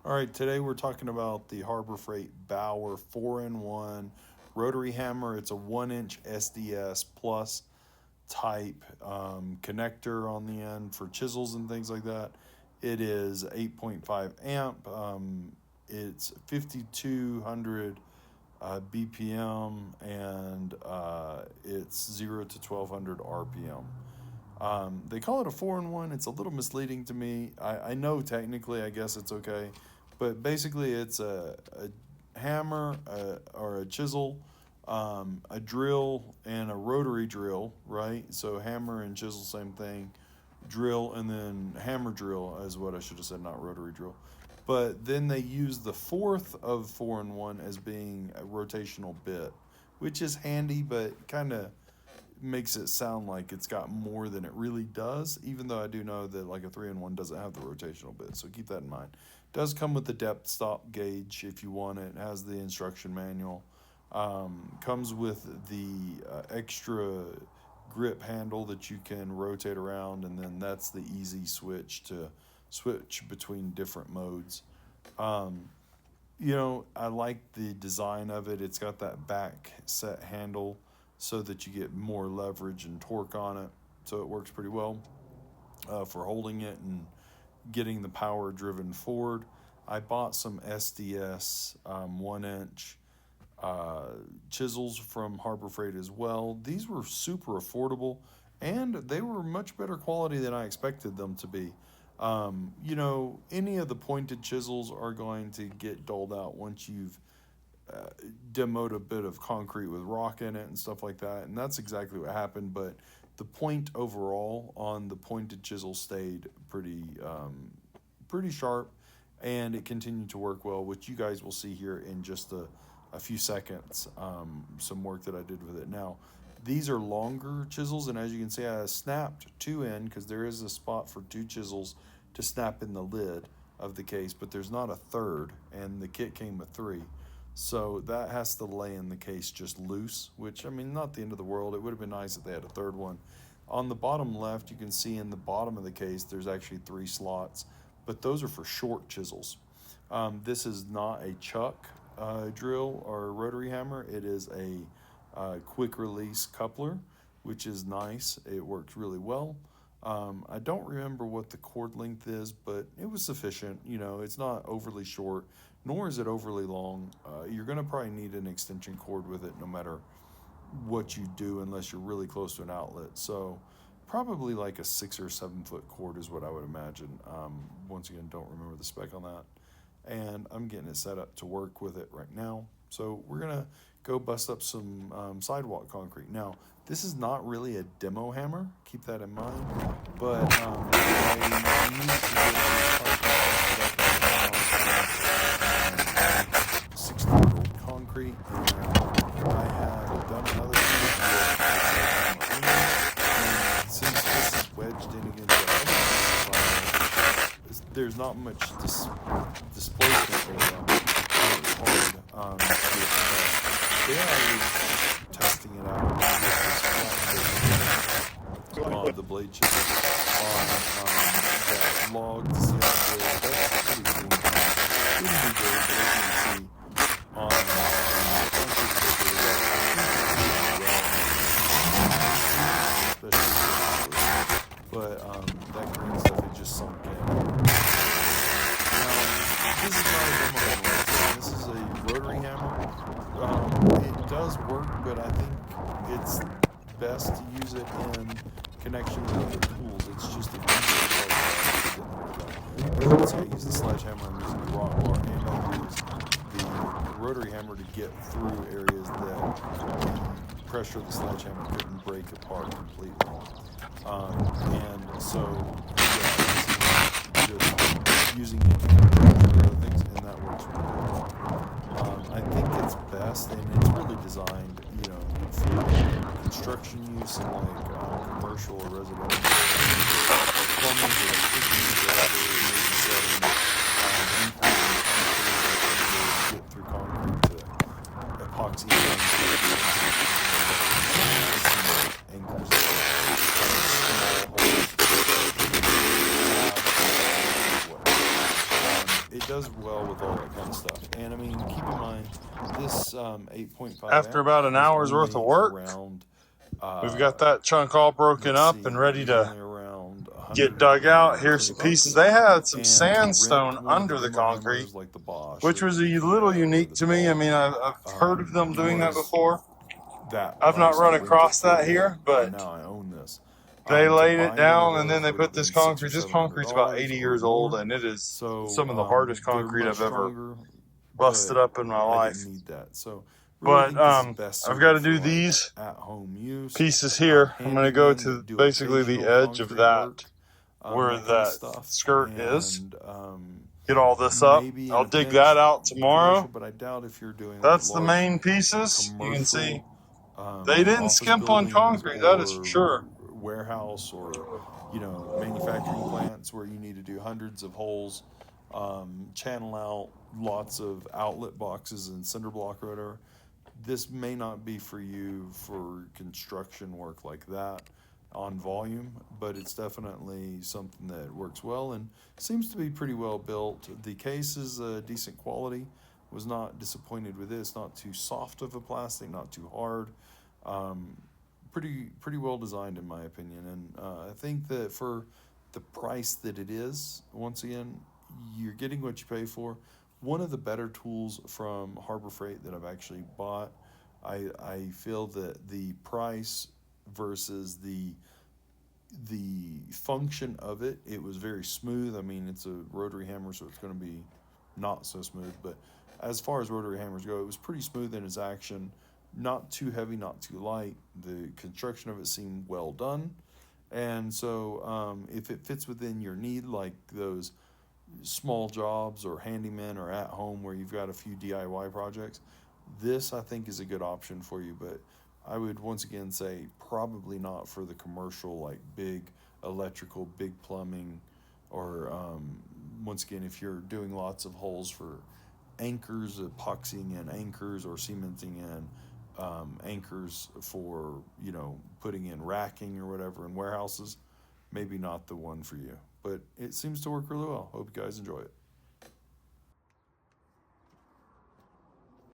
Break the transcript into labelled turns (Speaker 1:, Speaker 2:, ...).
Speaker 1: All right, today we're talking about the Harbor Freight Bauer 4-in-1 Rotary Hammer. It's a 1-inch SDS plus type connector on the end for chisels and things like that. It is 8.5 amp. It's 5,200 BPM, and it's 0 to 1,200 RPM. They call it a 4-in-1. It's a little misleading to me. I know technically, I guess it's okay, but basically it's a hammer or a chisel, a drill, and a rotary drill, right? So hammer and chisel, same thing. Drill and then hammer drill is what I should have said, not rotary drill. But then they use the fourth of 4-in-1 as being a rotational bit, which is handy, but kind of makes it sound like it's got more than it really does, even though I do know that like a 3-in-1 doesn't have the rotational bit, so keep that in mind. It does come with the depth stop gauge if you want it. It has the instruction manual. Comes with the extra grip handle that you can rotate around, and then that's the easy switch to switch between different modes. Um, I like the design of it. It's got that back set handle so that you get more leverage and torque on it. So it works pretty well for holding it and getting the power driven forward. I bought some SDS 1-inch chisels from Harbor Freight as well. These were super affordable, and they were much better quality than I expected them to be. Any of the pointed chisels are going to get dulled out once you've demoed a bit of concrete with rock in it and stuff like that, and that's exactly what happened. But the point overall on the pointed chisel stayed pretty sharp, and it continued to work well, which you guys will see here in just a few seconds. Some work that I did with it. Now, these are longer chisels, and as you can see, I snapped two in because there is a spot for two chisels to snap in the lid of the case, but there's not a third, and the kit came with three. So that has to lay in the case just loose, which, I mean, not the end of the world. It would have been nice if they had a third one. On the bottom left, you can see in the bottom of the case, there's actually 3 slots, but those are for short chisels. This is not a chuck drill or rotary hammer. It is a quick release coupler, which is nice. It works really well. I don't remember what the cord length is, but it was sufficient. It's not overly short, nor is it overly long. You're going to probably need an extension cord with it no matter what you do, unless you're really close to an outlet. So probably like a 6 or 7 foot cord is what I would imagine. Once again, don't remember the spec on that. And I'm getting it set up to work with it right now. So we're going to go bust up some sidewalk concrete. Now, this is not really a demo hammer. Keep that in mind. But I need to get this 60-year-old concrete. And I had done another thing. And since this is wedged in against the other, there's not much displacement around it. It's hard to do it. There I was testing it out with the blade chisel on that log to see how good. That's pretty cool. Shouldn't be good, but as you can see on but that green stuff, it just sunk in. Now, this is not a demo hammer. This is a rotary hammer. It does work, but I think it's best to use it in connection with other tools. It's just a easier part. As you can see, I use the sledgehammer, I'm using the rock bar, and I use the rotary hammer to get through areas that the pressure of the sledgehammer couldn't break apart completely. And so, yeah, just using it to do other things, and that works really well. I think it's best, and it's really designed, for construction use in like commercial or residential plumbing, electricity, whatever, maybe setting, get through concrete to epoxy anchors. It does does well with all that kind of stuff. And I mean, keep in mind, this 8.5
Speaker 2: After
Speaker 1: amp
Speaker 2: about an
Speaker 1: is
Speaker 2: hour's worth of
Speaker 1: only
Speaker 2: work,
Speaker 1: around,
Speaker 2: we've got that chunk all broken
Speaker 1: let's
Speaker 2: up
Speaker 1: see,
Speaker 2: and
Speaker 1: it
Speaker 2: ready
Speaker 1: was
Speaker 2: to
Speaker 1: only around
Speaker 2: get dug out. Here's
Speaker 1: 120
Speaker 2: some pieces.
Speaker 1: bucks.
Speaker 2: They had some
Speaker 1: And to
Speaker 2: sandstone
Speaker 1: rent one of the
Speaker 2: under the
Speaker 1: demo
Speaker 2: concrete,
Speaker 1: hammers like the Bosch
Speaker 2: which
Speaker 1: or
Speaker 2: was a
Speaker 1: the
Speaker 2: little
Speaker 1: or
Speaker 2: unique
Speaker 1: the
Speaker 2: to me. I
Speaker 1: Bauer,
Speaker 2: mean, I've heard of them doing that
Speaker 1: was
Speaker 2: before.
Speaker 1: that
Speaker 2: I've not
Speaker 1: price to
Speaker 2: run
Speaker 1: rent it
Speaker 2: across
Speaker 1: for
Speaker 2: that
Speaker 1: a bit,
Speaker 2: here, but
Speaker 1: and now I own this.
Speaker 2: they
Speaker 1: To
Speaker 2: laid it
Speaker 1: buy one of
Speaker 2: down and then
Speaker 1: those
Speaker 2: they
Speaker 1: would have
Speaker 2: put this
Speaker 1: been six or
Speaker 2: concrete. This
Speaker 1: seven hundred
Speaker 2: concrete's about
Speaker 1: dollars
Speaker 2: 80
Speaker 1: or
Speaker 2: years old,
Speaker 1: more.
Speaker 2: and it is
Speaker 1: So
Speaker 2: some of the hardest
Speaker 1: they're
Speaker 2: concrete
Speaker 1: much
Speaker 2: I've ever
Speaker 1: stronger,
Speaker 2: busted
Speaker 1: but
Speaker 2: up in my
Speaker 1: I didn't
Speaker 2: life.
Speaker 1: need that. So really
Speaker 2: But
Speaker 1: think this is best
Speaker 2: I've got
Speaker 1: suited
Speaker 2: to
Speaker 1: for
Speaker 2: do
Speaker 1: like
Speaker 2: these
Speaker 1: at home use.
Speaker 2: pieces here. I'm going to go
Speaker 1: Handymen
Speaker 2: to
Speaker 1: that do
Speaker 2: basically the
Speaker 1: occasional
Speaker 2: edge of
Speaker 1: concrete
Speaker 2: that
Speaker 1: work,
Speaker 2: where
Speaker 1: that kind of
Speaker 2: that
Speaker 1: stuff,
Speaker 2: skirt is.
Speaker 1: and
Speaker 2: Get all this up.
Speaker 1: maybe in
Speaker 2: I'll
Speaker 1: a
Speaker 2: dig that
Speaker 1: pinch
Speaker 2: out
Speaker 1: commercial.
Speaker 2: tomorrow.
Speaker 1: But I doubt if you're doing like
Speaker 2: That's the
Speaker 1: large
Speaker 2: main pieces. You can see
Speaker 1: commercial
Speaker 2: they didn't
Speaker 1: office
Speaker 2: skimp on
Speaker 1: buildings
Speaker 2: concrete, that is for
Speaker 1: or
Speaker 2: sure.
Speaker 1: warehouse or manufacturing plants where you need to do hundreds of holes, channel out lots of outlet boxes and cinder block or whatever. This may not be for you for construction work like that on volume, but it's definitely something that works well and seems to be pretty well built. The case is decent quality. Was not disappointed with it. It's not too soft of a plastic, not too hard. Um, pretty well designed in my opinion, and I think that for the price that it is, once again, you're getting what you pay for. One of the better tools from Harbor Freight that I've actually bought. I feel that the price versus the function of it was very smooth. I mean, it's a rotary hammer, so it's going to be not so smooth. But as far as rotary hammers go, it was pretty smooth in its action. Not too heavy, not too light. The construction of it seemed well done. And so if it fits within your need, like those small jobs or handyman or at home where you've got a few DIY projects, this I think is a good option for you. But I would once again say probably not for the commercial, like big electrical, big plumbing, or once again, if you're doing lots of holes for anchors, epoxying in anchors or cementing in anchors for putting in racking or whatever in warehouses, maybe not the one for you. But it seems to work really well. Hope you guys enjoy it.